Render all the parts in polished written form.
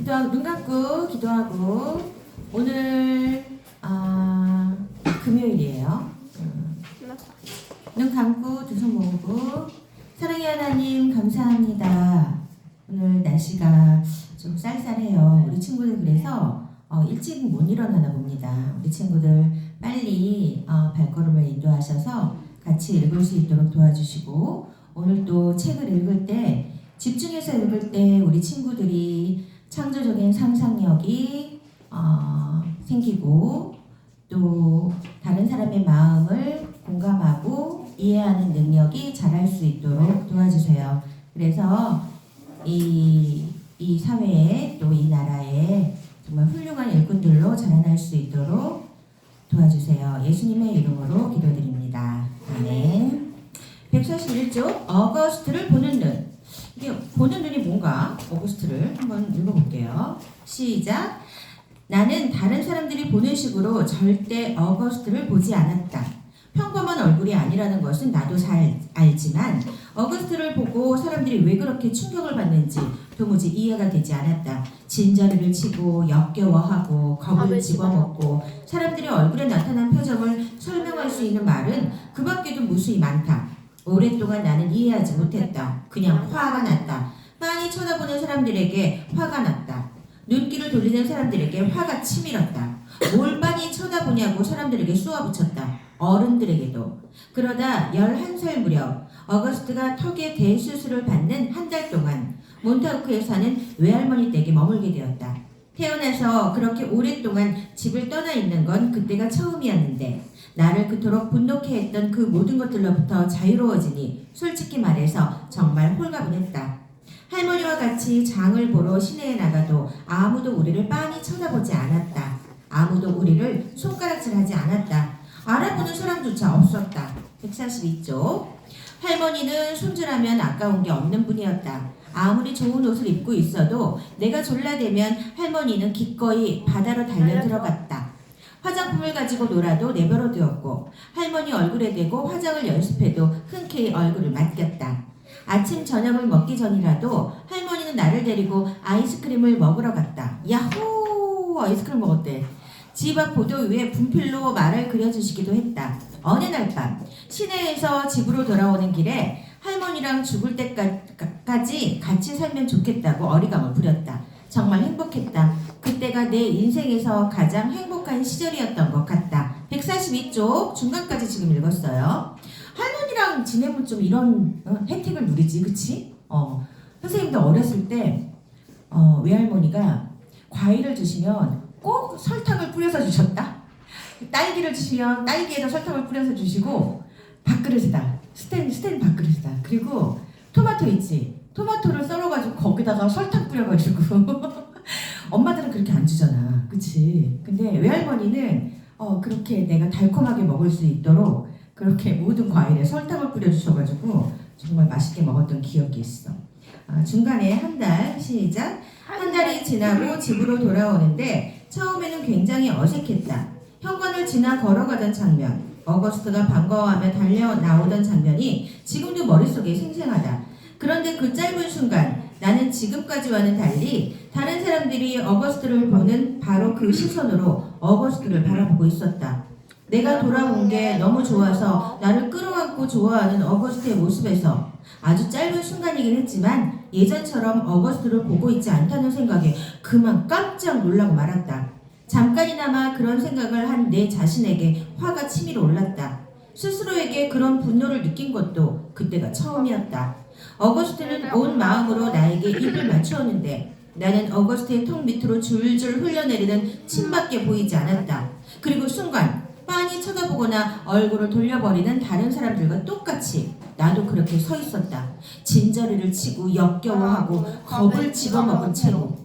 기도하고 눈 감고 기도하고 오늘 금요일이에요. 눈 감고 두 손 모으고 사랑의 하나님 감사합니다. 오늘 날씨가 좀 쌀쌀해요. 우리 친구들 그래서 일찍 못 일어나나 봅니다. 우리 친구들 빨리 발걸음을 인도하셔서 같이 읽을 수 있도록 도와주시고 오늘 또 책을 읽을 때 집중해서 읽을 때 우리 친구들이 창조적인 상상력이 생기고 또 다른 사람의 마음을 공감하고 이해하는 능력이 자랄 수 있도록 도와주세요. 그래서 이 사회에 또 이 나라에 정말 훌륭한 일꾼들로 자라날 수 있도록 도와주세요. 예수님의 이름으로 기도드립니다. 아멘. 141쪽 어거스트를 보는 눈. 이게 보는 눈이 뭔가? 어거스트를 한번 읽어볼게요. 시작. 나는 다른 사람들이 보는 식으로 절대 어거스트를 보지 않았다. 평범한 얼굴이 아니라는 것은 나도 잘 알지만 어거스트를 보고 사람들이 왜 그렇게 충격을 받는지 도무지 이해가 되지 않았다. 진저리를 치고 역겨워하고 겁을 집어먹고 사람들이 얼굴에 나타난 표정을 설명할 수 있는 말은 그 밖에도 무수히 많다. 오랫동안 나는 이해하지 못했다. 그냥 화가 났다. 빤히 쳐다보는 사람들에게 화가 났다. 눈길을 돌리는 사람들에게 화가 치밀었다. 뭘 빤히 쳐다보냐고 사람들에게 쏘아붙였다. 어른들에게도. 그러다 11살 무렵 어거스트가 턱에 대수술을 받는 한 달 동안 몬타우크에 사는 외할머니 댁에 머물게 되었다. 태어나서 그렇게 오랫동안 집을 떠나 있는 건 그때가 처음이었는데 나를 그토록 분노케 했던 그 모든 것들로부터 자유로워지니 솔직히 말해서 정말 홀가분했다. 할머니와 같이 장을 보러 시내에 나가도 아무도 우리를 빤히 쳐다보지 않았다. 아무도 우리를 손가락질하지 않았다. 알아보는 사람조차 없었다. 142쪽 할머니는 손질하면 아까운 게 없는 분이었다. 아무리 좋은 옷을 입고 있어도 내가 졸라대면 할머니는 기꺼이 바다로 달려 들어갔다. 화장품을 가지고 놀아도 내버려두었고 할머니 얼굴에 대고 화장을 연습해도 흔쾌히 얼굴을 맡겼다. 아침 저녁을 먹기 전이라도 할머니는 나를 데리고 아이스크림을 먹으러 갔다. 야호! 아이스크림 먹었대. 집 앞 보도 위에 분필로 말을 그려주시기도 했다. 어느 날 밤 시내에서 집으로 돌아오는 길에 할머니랑 죽을 때까지 같이 살면 좋겠다고 어리광을 부렸다. 정말 행복했다. 그때가 내 인생에서 가장 행복한 시절이었던 것 같다. 142쪽 중간까지 지금 읽었어요. 할머니랑 지내면 좀 이런 혜택을 누리지, 그치? 선생님도 어렸을 때 외할머니가 과일을 주시면 꼭 설탕을 뿌려서 주셨다. 딸기를 주시면 딸기에다 설탕을 뿌려서 주시고 밥그릇에다 스텐 밥그릇에다 그리고 토마토 있지? 토마토를 썰어가지고 거기다가 설탕 뿌려가지고 엄마들은 그렇게 안 주잖아, 그치? 근데 외할머니는 그렇게 내가 달콤하게 먹을 수 있도록 그렇게 모든 과일에 설탕을 뿌려주셔가지고 정말 맛있게 먹었던 기억이 있어. 중간에 한 달 시작. 한 달이 지나고 집으로 돌아오는데 처음에는 굉장히 어색했다. 현관을 지나 걸어가던 장면, 어거스트가 반가워하며 달려 나오던 장면이 지금도 머릿속에 생생하다. 그런데 그 짧은 순간 나는 지금까지와는 달리 다른 사람들이 어거스트를 보는 바로 그 시선으로 어거스트를 바라보고 있었다. 내가 돌아온 게 너무 좋아서 나를 끌어안고 좋아하는 어거스트의 모습에서 아주 짧은 순간이긴 했지만 예전처럼 어거스트를 보고 있지 않다는 생각에 그만 깜짝 놀라고 말았다. 잠깐이나마 그런 생각을 한 내 자신에게 화가 치밀어 올랐다. 스스로에게 그런 분노를 느낀 것도 그때가 처음이었다. 어거스트는 온 마음으로 나에게 입을 맞추었는데 나는 어거스트의 턱 밑으로 줄줄 흘러내리는 침밖에 보이지 않았다. 그리고 순간 빤히 쳐다보거나 얼굴을 돌려버리는 다른 사람들과 똑같이 나도 그렇게 서 있었다. 진저리를 치고 역겨워하고 겁을 집어먹은 채로.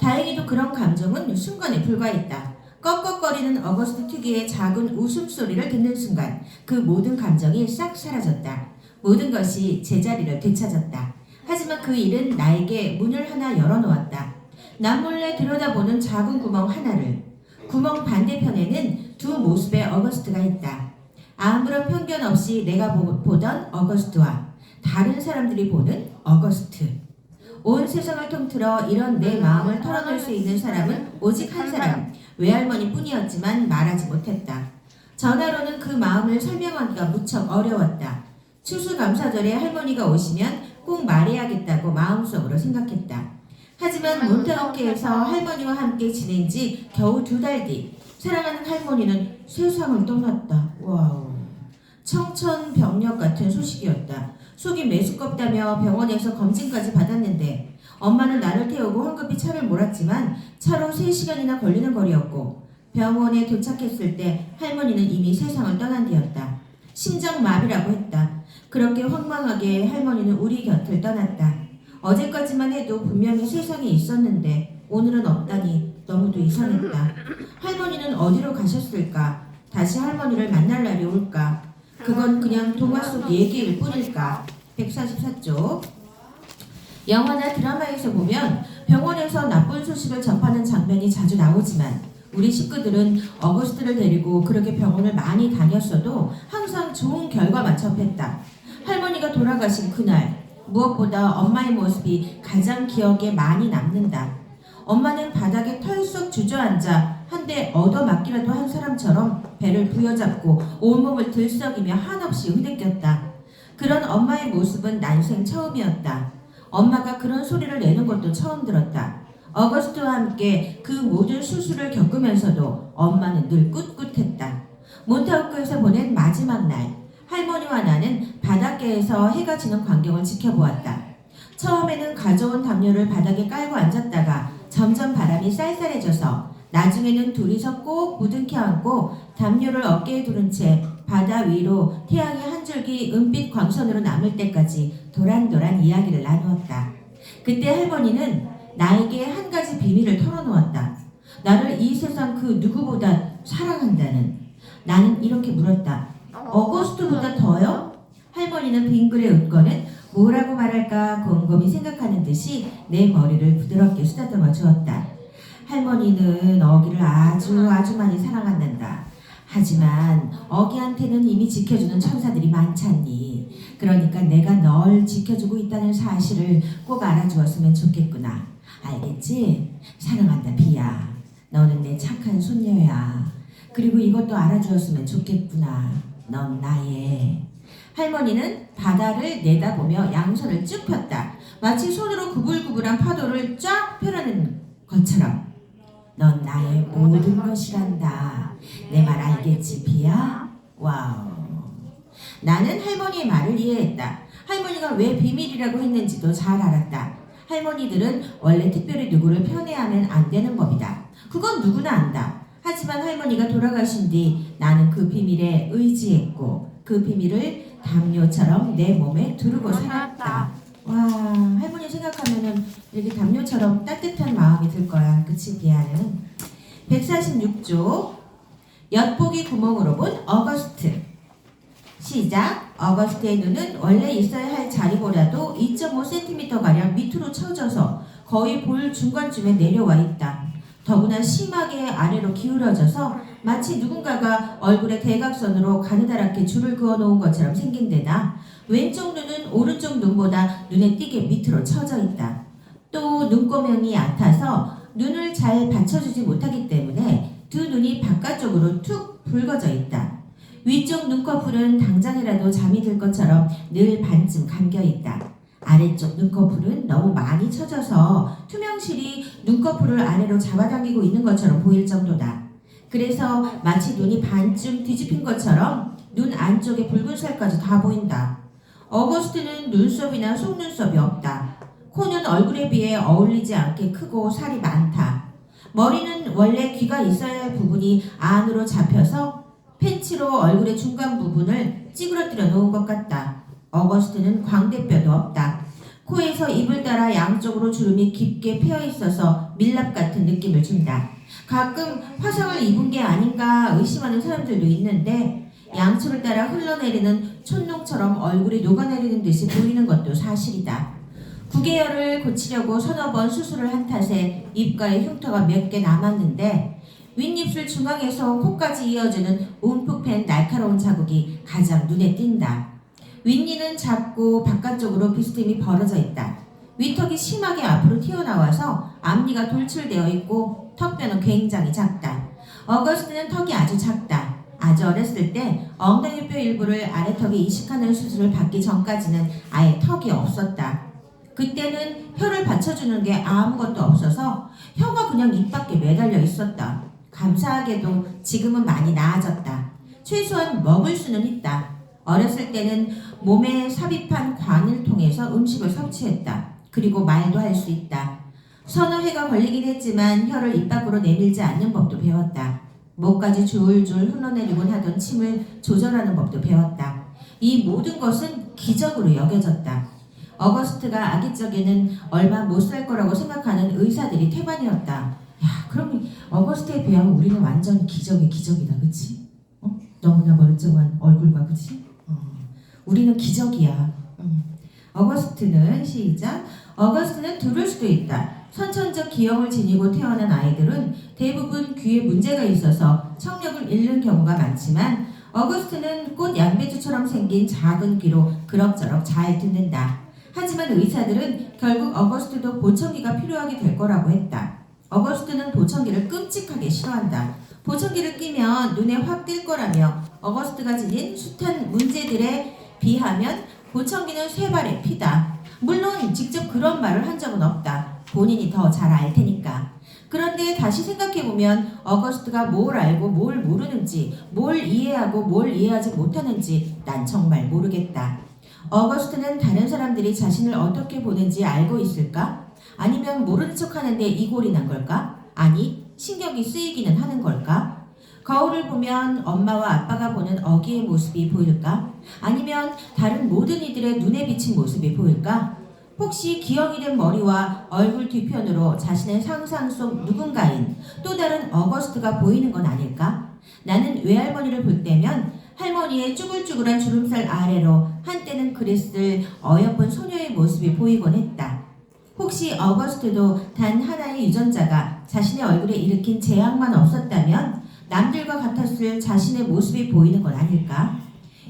다행히도 그런 감정은 순간에 불과했다. 꺽꺽거리는 어거스트 특유의 작은 웃음소리를 듣는 순간 그 모든 감정이 싹 사라졌다. 모든 것이 제자리를 되찾았다. 하지만 그 일은 나에게 문을 하나 열어놓았다. 남몰래 들여다보는 작은 구멍 하나를. 구멍 반대편에는 두 모습의 어거스트가 있다. 아무런 편견 없이 내가 보던 어거스트와 다른 사람들이 보는 어거스트. 온 세상을 통틀어 이런 내 마음을 털어놓을 수 있는 사람은 오직 한 사람, 외할머니뿐이었지만 말하지 못했다. 전화로는 그 마음을 설명하기가 무척 어려웠다. 추수감사절에 할머니가 오시면 꼭 말해야겠다고 마음속으로 생각했다. 하지만 몬테어케에서 할머니와 함께 지낸 지 겨우 2달 뒤 사랑하는 할머니는 세상을 떠났다. 와우. 청천벽력 같은 소식이었다. 속이 메스껍다며 병원에서 검진까지 받았는데 엄마는 나를 태우고 황급히 차를 몰았지만 차로 3시간이나 걸리는 거리였고 병원에 도착했을 때 할머니는 이미 세상을 떠난 뒤였다. 심장마비라고 했다. 그렇게 황망하게 할머니는 우리 곁을 떠났다. 어제까지만 해도 분명히 세상에 있었는데 오늘은 없다니 너무도 이상했다. 할머니는 어디로 가셨을까? 다시 할머니를 만날 날이 올까? 그건 그냥 동화 속 얘기일 뿐일까? 144쪽. 영화나 드라마에서 보면 병원에서 나쁜 소식을 접하는 장면이 자주 나오지만 우리 식구들은 어거스트를 데리고 그렇게 병원을 많이 다녔어도 항상 좋은 결과만 접했다. 할머니가 돌아가신 그날 무엇보다 엄마의 모습이 가장 기억에 많이 남는다. 엄마는 바닥에 털썩 주저앉아 한 대 얻어맞기라도 한 사람처럼 배를 부여잡고 온몸을 들썩이며 한없이 흐느꼈다. 그런 엄마의 모습은 난생 처음이었다. 엄마가 그런 소리를 내는 것도 처음 들었다. 어거스트와 함께 그 모든 수술을 겪으면서도 엄마는 늘 꿋꿋했다. 몬테오크에서 보낸 마지막 날, 할머니와 나는 바닷가에서 해가 지는 광경을 지켜보았다. 처음에는 가져온 담요를 바닥에 깔고 앉았다가 점점 바람이 쌀쌀해져서 나중에는 둘이서 꼭 부둥켜 안고 담요를 어깨에 두른 채 바다 위로 태양이 한 줄기 은빛 광선으로 남을 때까지 도란도란 이야기를 나누었다. 그때 할머니는 나에게 한 가지 비밀을 털어놓았다. 나를 이 세상 그 누구보다 사랑한다는. 나는 이렇게 물었다. 어거스트보다 더요? 할머니는 빙그레 웃고는 뭐라고 말할까 곰곰이 생각하는 듯이 내 머리를 부드럽게 쓰다듬어 주었다. 할머니는 어기를 아주 많이 사랑한단다. 하지만 어기한테는 이미 지켜주는 천사들이 많잖니. 그러니까 내가 널 지켜주고 있다는 사실을 꼭 알아주었으면 좋겠구나. 알겠지? 사랑한다 비야. 너는 내 착한 손녀야. 그리고 이것도 알아주었으면 좋겠구나. 넌 나의. 할머니는 바다를 내다보며 양손을 쭉 폈다. 마치 손으로 구불구불한 파도를 쫙 펴라는 것처럼. 넌 나의 모든 것이란다. 내 말 알겠지 비야? 와우. 나는 할머니의 말을 이해했다. 할머니가 왜 비밀이라고 했는지도 잘 알았다. 할머니들은 원래 특별히 누구를 편애하면 안 되는 법이다. 그건 누구나 안다. 하지만 할머니가 돌아가신 뒤 나는 그 비밀에 의지했고 그 비밀을 담요처럼 내 몸에 두르고 살았다. 와, 할머니 생각하면은 이렇게 담요처럼 따뜻한 마음이 들 거야. 그치, 비아는? 146조. 엿보기 구멍으로 본 어거스트. 시작. 어거스트의 눈은 원래 있어야 할 자리보다도 2.5cm가량 밑으로 처져서 거의 볼 중간쯤에 내려와 있다. 더구나 심하게 아래로 기울어져서 마치 누군가가 얼굴에 대각선으로 가느다랗게 줄을 그어놓은 것처럼 생긴 데다 왼쪽 눈은 오른쪽 눈보다 눈에 띄게 밑으로 처져 있다. 또 눈꼬명이 얕아서 눈을 잘 받쳐주지 못하기 때문에 두 눈이 바깥쪽으로 툭 붉어져 있다. 위쪽 눈꺼풀은 당장이라도 잠이 들 것처럼 늘 반쯤 감겨 있다. 아래쪽 눈꺼풀은 너무 많이 처져서 투명실이 눈꺼풀을 아래로 잡아당기고 있는 것처럼 보일 정도다. 그래서 마치 눈이 반쯤 뒤집힌 것처럼 눈 안쪽에 붉은 살까지 다 보인다. 어거스트는 눈썹이나 속눈썹이 없다. 코는 얼굴에 비해 어울리지 않게 크고 살이 많다. 머리는 원래 귀가 있어야 할 부분이 안으로 잡혀서 팬츠로 얼굴의 중간 부분을 찌그러뜨려 놓은 것 같다. 어거스트는 광대뼈도 없다. 코에서 입을 따라 양쪽으로 주름이 깊게 패여 있어서 밀랍 같은 느낌을 준다. 가끔 화상을 입은 게 아닌가 의심하는 사람들도 있는데 양초를 따라 흘러내리는 촛농처럼 얼굴이 녹아내리는 듯이 보이는 것도 사실이다. 구개열을 고치려고 서너 번 수술을 한 탓에 입가에 흉터가 몇 개 남았는데 윗입술 중앙에서 코까지 이어지는 움푹 팬 날카로운 자국이 가장 눈에 띈다. 윗니는 작고 바깥쪽으로 비스듬히 벌어져 있다. 위턱이 심하게 앞으로 튀어나와서 앞니가 돌출되어 있고 턱뼈는 굉장히 작다. 어거스트는 턱이 아주 작다. 아주 어렸을 때 엉덩이뼈 일부를 아래턱에 이식하는 수술을 받기 전까지는 아예 턱이 없었다. 그때는 혀를 받쳐주는 게 아무것도 없어서 혀가 그냥 입 밖에 매달려 있었다. 감사하게도 지금은 많이 나아졌다. 최소한 먹을 수는 있다. 어렸을 때는 몸에 삽입한 관을 통해서 음식을 섭취했다. 그리고 말도 할 수 있다. 서너 해가 걸리긴 했지만 혀를 입 밖으로 내밀지 않는 법도 배웠다. 목까지 줄줄 흘러내리곤 하던 침을 조절하는 법도 배웠다. 이 모든 것은 기적으로 여겨졌다. 어거스트가 아기 적에는 얼마 못 살 거라고 생각하는 의사들이 태반이었다. 야, 그럼 어거스트에 비하면 우리는 완전 기적의 기적이다, 그치? 너무나 멀쩡한 얼굴과, 그치? 우리는 기적이야. 어거스트는 시작. 어거스트는 들을 수도 있다. 선천적 기형을 지니고 태어난 아이들은 대부분 귀에 문제가 있어서 청력을 잃는 경우가 많지만 어거스트는 꽃 양배추처럼 생긴 작은 귀로 그럭저럭 잘 듣는다. 하지만 의사들은 결국 어거스트도 보청기가 필요하게 될 거라고 했다. 어거스트는 보청기를 끔찍하게 싫어한다. 보청기를 끼면 눈에 확 띌 거라며 어거스트가 지닌 숱한 문제들에 비하면 보청기는 쇠발의 피다. 물론 직접 그런 말을 한 적은 없다. 본인이 더 잘 알 테니까. 그런데 다시 생각해보면 어거스트가 뭘 알고 뭘 모르는지, 뭘 이해하고 뭘 이해하지 못하는지 난 정말 모르겠다. 어거스트는 다른 사람들이 자신을 어떻게 보는지 알고 있을까? 아니면 모르는 척 하는데 이골이 난 걸까? 아니, 신경이 쓰이기는 하는 걸까? 거울을 보면 엄마와 아빠가 보는 어기의 모습이 보일까? 아니면 다른 모든 이들의 눈에 비친 모습이 보일까? 혹시 기형이 된 머리와 얼굴 뒤편으로 자신의 상상 속 누군가인 또 다른 어거스트가 보이는 건 아닐까? 나는 외할머니를 볼 때면 할머니의 쭈글쭈글한 주름살 아래로 한때는 그랬을 어여쁜 소녀의 모습이 보이곤 했다. 혹시 어거스트도 단 하나의 유전자가 자신의 얼굴에 일으킨 재앙만 없었다면 남들과 같았을 자신의 모습이 보이는 건 아닐까?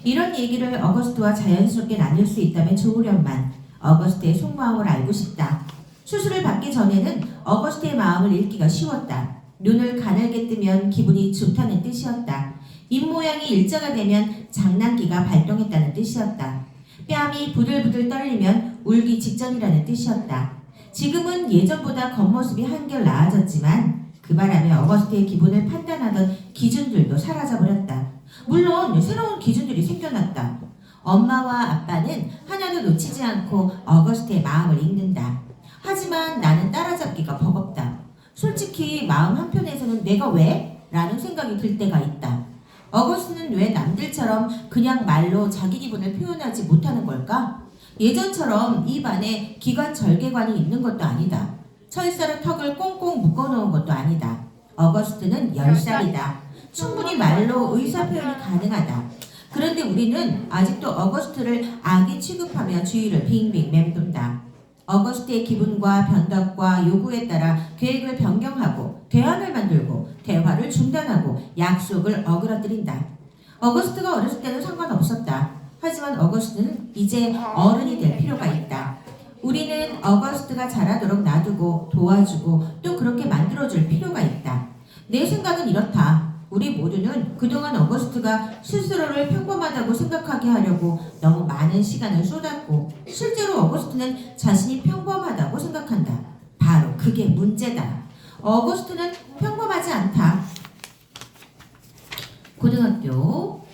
이런 얘기를 어거스트와 자연스럽게 나눌 수 있다면 좋으련만 어거스트의 속마음을 알고 싶다. 수술을 받기 전에는 어거스트의 마음을 읽기가 쉬웠다. 눈을 가늘게 뜨면 기분이 좋다는 뜻이었다. 입모양이 일자가 되면 장난기가 발동했다는 뜻이었다. 뺨이 부들부들 떨리면 울기 직전이라는 뜻이었다. 지금은 예전보다 겉모습이 한결 나아졌지만 그 바람에 어거스트의 기분을 판단하던 기준들도 사라져버렸다. 물론 새로운 기준들이 생겨났다. 엄마와 아빠는 하나도 놓치지 않고 어거스트의 마음을 읽는다. 하지만 나는 따라잡기가 버겁다. 솔직히 마음 한편에서는 내가 왜? 라는 생각이 들 때가 있다. 어거스트는 왜 남들처럼 그냥 말로 자기 기분을 표현하지 못하는 걸까? 예전처럼 입 안에 기관절개관이 있는 것도 아니다. 철사로 턱을 꽁꽁 묶어놓은 것도 아니다. 어거스트는 10살이다. 충분히 말로 의사표현이 가능하다. 그런데 우리는 아직도 어거스트를 아기 취급하며 주위를 빙빙 맴돈다. 어거스트의 기분과 변덕과 요구에 따라 계획을 변경하고 대안을 만들고 대화를 중단하고 약속을 어그러뜨린다. 어거스트가 어렸을 때는 상관없었다. 하지만 어거스트는 이제 어른이 될 필요가 있다. 우리는 어거스트가 자라도록 놔두고 도와주고 또 그렇게 만들어줄 필요가 있다. 내 생각은 이렇다. 우리 모두는 그동안 어거스트가 스스로를 평범하다고 생각하게 하려고 너무 많은 시간을 쏟았고 실제로 어거스트는 자신이 평범하다고 생각한다. 바로 그게 문제다. 어거스트는 평범하지 않다. 고등학교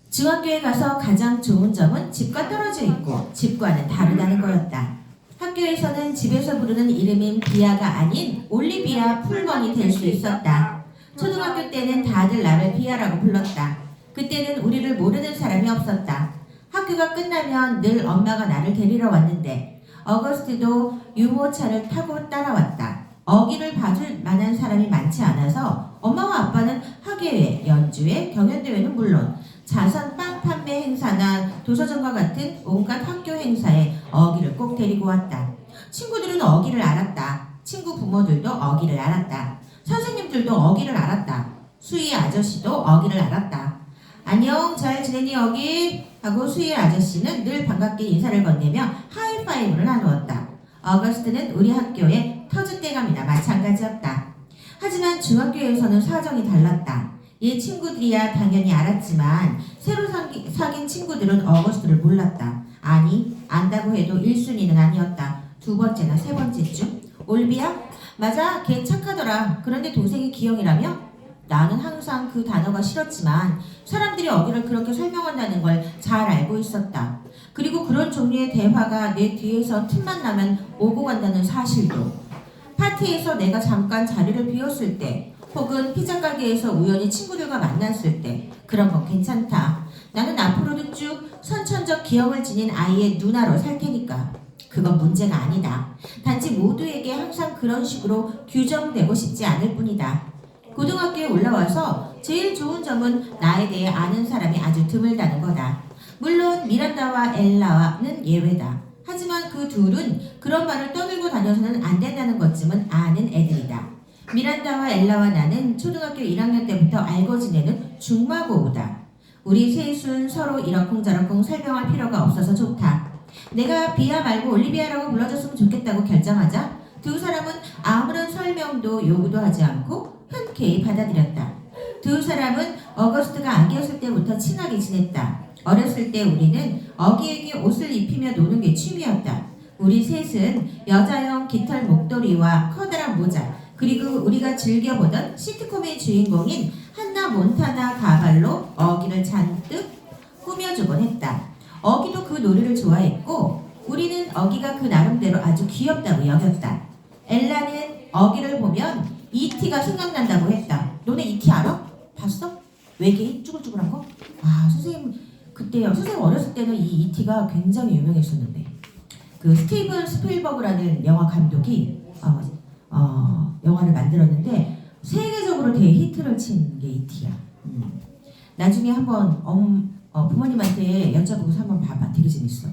중학교에 가서 가장 좋은 점은 집과 떨어져 있고 집과는 다르다는 거였다. 학교에서는 집에서 부르는 이름인 비아가 아닌 올리비아 풀먼이 될 수 있었다. 초등학교 때는 다들 나를 비아라고 불렀다. 그때는 우리를 모르는 사람이 없었다. 학교가 끝나면 늘 엄마가 나를 데리러 왔는데 어거스트도 유모차를 타고 따라왔다. 어기를 봐줄 만한 사람이 많지 않아서 엄마와 아빠는 학예회, 연주회, 경연대회는 물론 자선 빵 판매 행사나 도서전과 같은 온갖 학교 행사에 어기를 꼭 데리고 왔다. 친구들은 어기를 알았다. 친구 부모들도 어기를 알았다. 선생님들도 어기를 알았다. 수희 아저씨도 어기를 알았다. 안녕, 잘 지내니 어기? 하고 수희 아저씨는 늘 반갑게 인사를 건네며 하이파이브를 나누었다. 어거스트는 우리 학교의 터줏대감이나 마찬가지였다. 하지만 중학교에서는 사정이 달랐다. 얘 친구들이야 당연히 알았지만 새로 사귄 친구들은 어거스트를 몰랐다. 아니, 안다고 해도 1순위는 아니었다. 두 번째나 세 번째쯤. 올비야? 맞아, 걔 착하더라. 그런데 동생이 기영이라며? 나는 항상 그 단어가 싫었지만 사람들이 어기를 그렇게 설명한다는 걸 잘 알고 있었다. 그리고 그런 종류의 대화가 내 뒤에서 틈만 나면 오고 간다는 사실도. 파티에서 내가 잠깐 자리를 비웠을 때 혹은 피자 가게에서 우연히 친구들과 만났을 때 그런 건 괜찮다. 나는 앞으로도 쭉 선천적 기형을 지닌 아이의 누나로 살 테니까. 그건 문제가 아니다. 단지 모두에게 항상 그런 식으로 규정되고 싶지 않을 뿐이다. 고등학교에 올라와서 제일 좋은 점은 나에 대해 아는 사람이 아주 드물다는 거다. 물론 미란다와 엘라는 예외다. 하지만 그 둘은 그런 말을 떠들고 다녀서는 안 된다는 것쯤은 아는 애들이다. 미란다와 엘라와 나는 초등학교 1학년 때부터 알고 지내는 중마고우다. 우리 셋은 서로 이러쿵저러쿵 설명할 필요가 없어서 좋다. 내가 비아 말고 올리비아라고 불러줬으면 좋겠다고 결정하자 두 사람은 아무런 설명도 요구도 하지 않고 흔쾌히 받아들였다. 두 사람은 어거스트가 아기였을 때부터 친하게 지냈다. 어렸을 때 우리는 어기에게 옷을 입히며 노는 게 취미였다. 우리 셋은 여자용 깃털 목도리와 커다란 모자, 그리고 우리가 즐겨보던 시트콤의 주인공인 한나 몬타나 가발로 어기를 잔뜩 꾸며주곤 했다. 어기도 그 놀이를 좋아했고 우리는 어기가 그 나름대로 아주 귀엽다고 여겼다. 엘라는 어기를 보면 E.T.가 생각난다고 했다. 너네 E.T. 알아? 봤어? 외계인 쭈글쭈글한 거? 와, 선생님 그때요. 선생님 어렸을 때는 이 E.T.가 굉장히 유명했었는데 그 스티븐 스필버그라는 영화 감독이 영화를 만들었는데 세계적으로 대히트를 친 게 E.T.야. 나중에 한번 부모님한테 여쭤보고서 한번 봐봐. 되게 재밌어.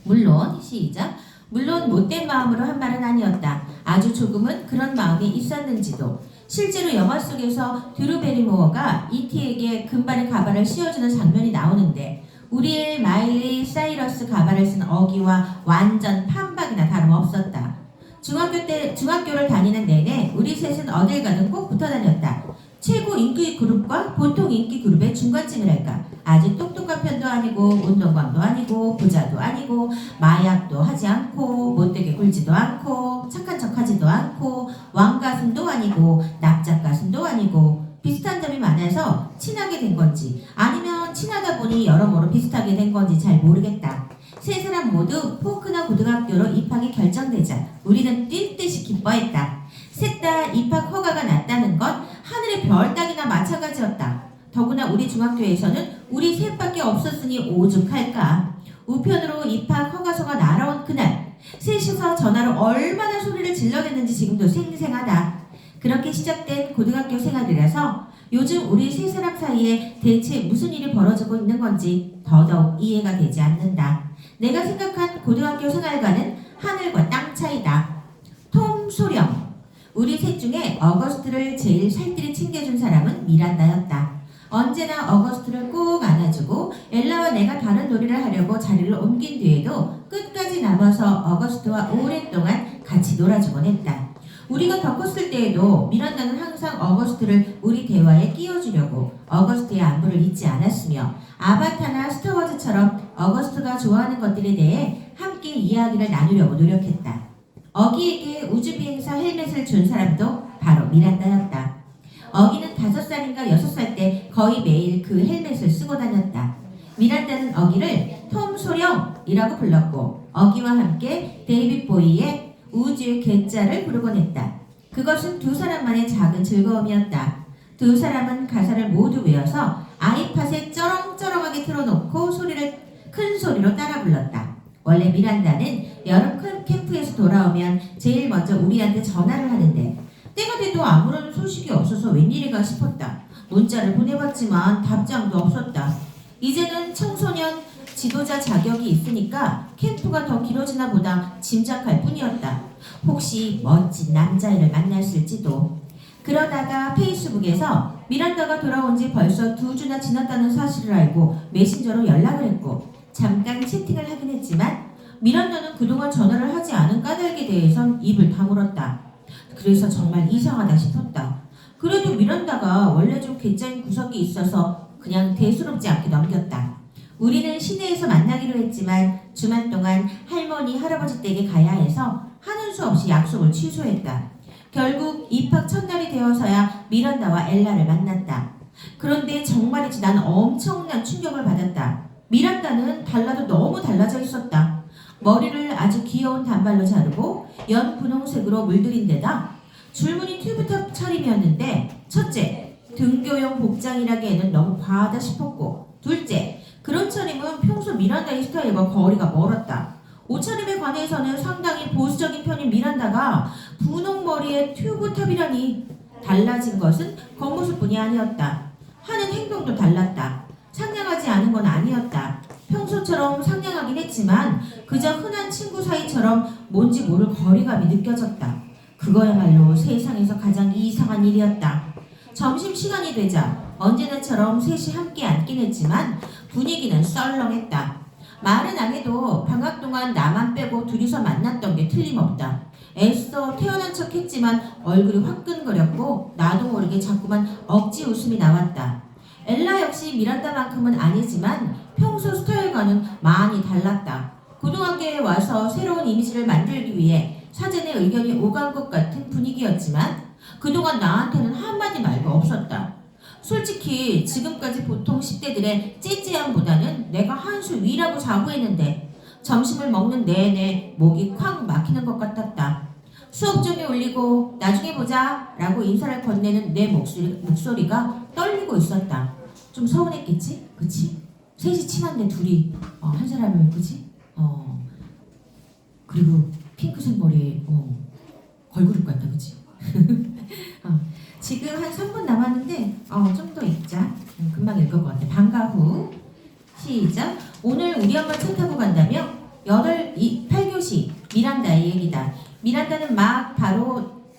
물론 시작. 물론 못된 마음으로 한 말은 아니었다. 아주 조금은 그런 마음이 있었는지도. 실제로 영화 속에서 드루 베리모어가 E.T.에게 금발의 가발을 씌워주는 장면이 나오는데 우리의 마일리 사이러스 가발을 쓴 어기와 완전 판박이나 다름없었다. 중학교를 다니는 내내 우리 셋은 어딜 가든 꼭 붙어 다녔다. 최고 인기 그룹과 보통 인기 그룹의 중간쯤이랄까. 아주 똑똑한 편도 아니고 운동광도 아니고 부자도 아니고 마약도 하지 않고 못되게 굴지도 않고 착한 척하지도 않고 왕가슴도 아니고 납작가슴도 아니고 비슷한 점이 많아서 친하게 된 건지 아니면 친하다 보니 여러모로 비슷하게 된 건지 잘 모르겠다. 세 사람 모두 포크너 고등학교로 입학이 결정되자 우리는 뛸 듯이 기뻐했다. 셋 다 입학 허가가 났다는 건 하늘의 별 따기나 마찬가지였다. 더구나 우리 중학교에서는 우리 셋밖에 없었으니 오죽할까. 우편으로 입학 허가서가 날아온 그날 셋이서 전화로 얼마나 소리를 질러댔는지 지금도 생생하다. 그렇게 시작된 고등학교 생활이라서 요즘 우리 세 사람 사이에 대체 무슨 일이 벌어지고 있는 건지 더더욱 이해가 되지 않는다. 내가 생각한 고등학교 생활과는 하늘과 땅 차이다. 톰 소령. 우리 셋 중에 어거스트를 제일 살뜰히 챙겨준 사람은 미란다였다. 언제나 어거스트를 꼭 안아주고 엘라와 내가 다른 놀이를 하려고 자리를 옮긴 뒤에도 끝까지 남아서 어거스트와 오랫동안 같이 놀아주곤 했다. 우리가 더 컸을 때에도 미란다는 항상 어거스트를 우리 대화에 끼워주려고 어거스트의 안부를 잊지 않았으며 아바타나 스타워즈처럼 어거스트가 좋아하는 것들에 대해 함께 이야기를 나누려고 노력했다. 어기에게 우주비행사 헬멧을 준 사람도 바로 미란다였다. 어기는 5살인가 6살 때 거의 매일 그 헬멧을 쓰고 다녔다. 미란다는 어기를 톰 소령이라고 불렀고 어기와 함께 데이빗 보이의 우주의 괴짜를 부르곤 했다. 그것은 두 사람만의 작은 즐거움이었다. 두 사람은 가사를 모두 외워서 아이팟에 쩌렁쩌렁하게 틀어놓고 큰 소리로 따라 불렀다. 원래 미란다는 여름 캠프에서 돌아오면 제일 먼저 우리한테 전화를 하는데 때가 돼도 아무런 소식이 없어서 웬일인가 싶었다. 문자를 보내봤지만 답장도 없었다. 이제는 청소년 지도자 자격이 있으니까 캠프가 더 길어지나 보다 짐작할 뿐이었다. 혹시 멋진 남자애를 만났을지도. 그러다가 페이스북에서 미란다가 돌아온 지 벌써 2주나 지났다는 사실을 알고 메신저로 연락을 했고 잠깐 채팅을 하긴 했지만 미란다는 그동안 전화를 하지 않은 까닭에 대해선 입을 다물었다. 그래서 정말 이상하다 싶었다. 그래도 미란다가 원래 좀 괴짜인 구석이 있어서 그냥 대수롭지 않게 넘겼다. 우리는 시내에서 만나기로 했지만 주말 동안 할머니, 할아버지 댁에 가야 해서 하는 수 없이 약속을 취소했다. 결국 입학 첫날이 되어서야 미란다와 엘라를 만났다. 그런데 정말이지 난 엄청난 충격을 받았다. 미란다는 달라도 너무 달라져 있었다. 머리를 아주 귀여운 단발로 자르고 연 분홍색으로 물들인 데다 줄무늬 튜브탑 차림이었는데 첫째, 등교용 복장이라기에는 너무 과하다 싶었고 둘째, 그런 차림은 평소 미란다의 스타일과 거리가 멀었다. 옷차림에 관해서는 상당히 보수적인 편인 미란다가 분홍 머리에 튜브탑이라니 달라진 것은 겉모습뿐이 아니었다. 하는 행동도 달랐다. 상냥하지 않은 건 아니었다. 평소처럼 상냥하긴 했지만 그저 흔한 친구 사이처럼 뭔지 모를 거리감이 느껴졌다. 그거야말로 세상에서 가장 이상한 일이었다. 점심시간이 되자 언제나처럼 셋이 함께 앉긴 했지만 분위기는 썰렁했다. 말은 안 해도 방학 동안 나만 빼고 둘이서 만났던 게 틀림없다. 애써 태어난 척 했지만 얼굴이 화끈거렸고 나도 모르게 자꾸만 억지 웃음이 나왔다. 엘라 역시 미란다만큼은 아니지만 평소 스타일과는 많이 달랐다. 고등학교에 와서 새로운 이미지를 만들기 위해 사전에 의견이 오간 것 같은 분위기였지만 그동안 나한테는 한마디 말도 없었다. 솔직히 지금까지 보통 10대들의 찌찌함보다는 내가 한 수 위라고 자부했는데 점심을 먹는 내내 목이 콱 막히는 것 같았다. 수업 중에 울리고 나중에 보자 라고 인사를 건네는 내 목소리가 떨리고 있었다. 좀 서운했겠지? 그치? 셋이 친한데 둘이 한 사람을 그치? 그리고 핑크색 머리에 걸그룹 같다 그치? 지금 한 3분 남았는데 좀 더 읽자. 금방 읽을 것 같아. 방과 후 시작. 오늘 우리 엄마 차 타고 간다며? 8교시 미란다의 얘기다. 미란다는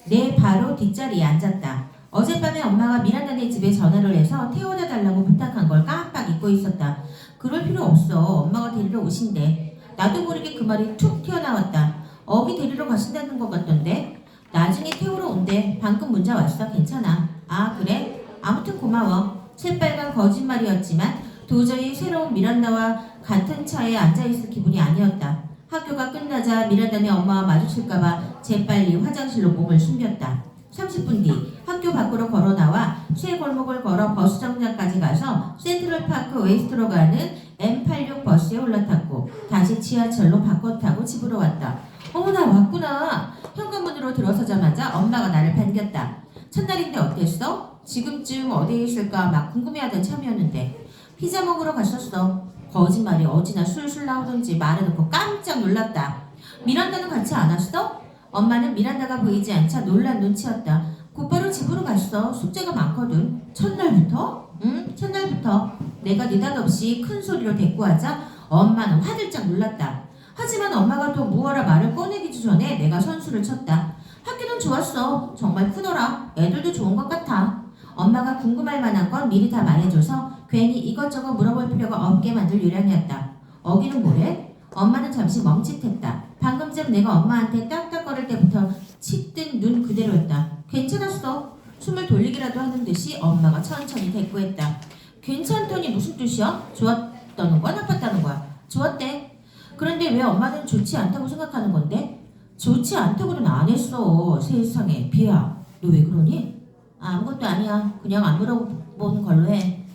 내 바로 뒷자리에 앉았다. 어젯밤에 엄마가 미란다네 집에 전화를 해서 태워다 달라고 부탁한 걸 깜빡 잊고 있었다. 그럴 필요 없어. 엄마가 데리러 오신대. 나도 모르게 그 말이 툭 튀어나왔다. 어기 데리러 가신다는 것 같던데? 나중에 태우러 온대. 방금 문자 왔어. 괜찮아. 아 그래? 아무튼 고마워. 새빨간 거짓말이었지만 도저히 새로운 미란다와 같은 차에 앉아있을 기분이 아니었다. 학교가 끝나자 미란다네 엄마와 마주칠까봐 재빨리 화장실로 몸을 숨겼다. 30분 뒤 학교 밖으로 걸어 나와 새 골목을 걸어 버스 정류장까지 가서 센트럴파크 웨스트로 가는 M86 버스에 올라탔고 다시 지하철로 바꿔 타고 집으로 왔다. 어머나 왔구나. 현관문으로 들어서자마자 엄마가 나를 반겼다. 첫날인데 어땠어? 지금쯤 어디에 있을까 막 궁금해하던 참이었는데 피자 먹으러 갔었어. 거짓말이 어찌나 술술 나오던지 말해놓고 깜짝 놀랐다. 미란다는 같이 안 왔어? 엄마는 미란다가 보이지 않자 놀란 눈치였다. 곧바로 집으로 갔어. 숙제가 많거든. 첫날부터? 응, 첫날부터. 내가 느닷없이 큰 소리로 대꾸하자 엄마는 화들짝 놀랐다. 하지만 엄마가 또 무어라 말을 꺼내기 전에 내가 선수를 쳤다. 학교는 좋았어. 정말 크더라. 애들도 좋은 것 같아. 엄마가 궁금할 만한 건 미리 다 말해줘서 괜히 이것저것 물어볼 필요가 없게 만들 요량이었다. 어기는 뭐래? 엄마는 잠시 멈칫했다. 방금 전 내가 엄마한테 딱딱거릴 때부터 치뜬 눈 그대로였다. 괜찮았어. 숨을 돌리기라도 하는 듯이 엄마가 천천히 대꾸했다. 괜찮더니 무슨 뜻이야? 좋았다는 거야? 나빴다는 거야? 좋았대. 그런데 왜 엄마는 좋지 않다고 생각하는 건데? 좋지 않다고는 안 했어. 세상에. 비야. 너 왜 그러니? 아무것도 아니야. 그냥 안 물어보는 걸로 해.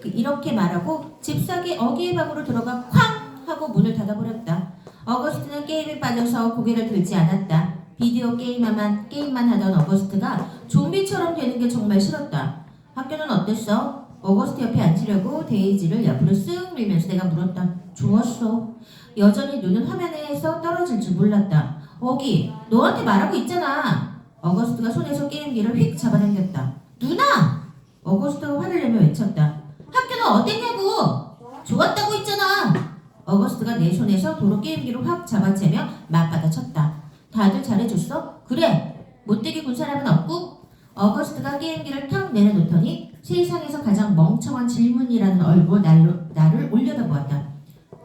이렇게 말하고 집사기 어기의 방으로 들어가 쾅! 하고 문을 닫아버렸다. 어거스트는 게임에 빠져서 고개를 들지 않았다. 비디오 게임만 하던 어거스트가 좀비처럼 되는 게 정말 싫었다. 학교는 어땠어? 어거스트 옆에 앉으려고 데이지를 옆으로 쓱 밀면서 내가 물었다. 좋았어. 여전히 눈은 화면에서 떨어질 줄 몰랐다. 어기, 너한테 말하고 있잖아. 어거스트가 손에서 게임기를 휙 잡아당겼다. 누나! 어거스트가 화를 내며 외쳤다. 학교는 어땠냐고! 좋았다고 했잖아! 어거스트가 내 손에서 도로 게임기를 확 잡아채며 맞받아 쳤다. 다들 잘해줬어? 그래! 못되게 군 사람은 없고? 어거스트가 게임기를 탁 내려놓더니 세상에서 가장 멍청한 질문이라는 얼굴로 나를 올려다보았다.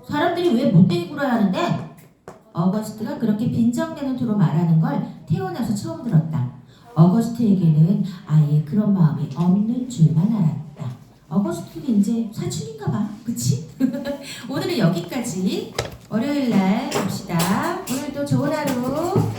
사람들이 왜 못되게 굴어야 하는데? 어거스트가 그렇게 빈정대는 투로 말하는 걸 태어나서 처음 들었다. 어거스트에게는 아예 그런 마음이 없는 줄만 알았다. 어거스트는 이제 사춘인가 봐. 그치? 오늘은 여기까지 월요일 날 봅시다.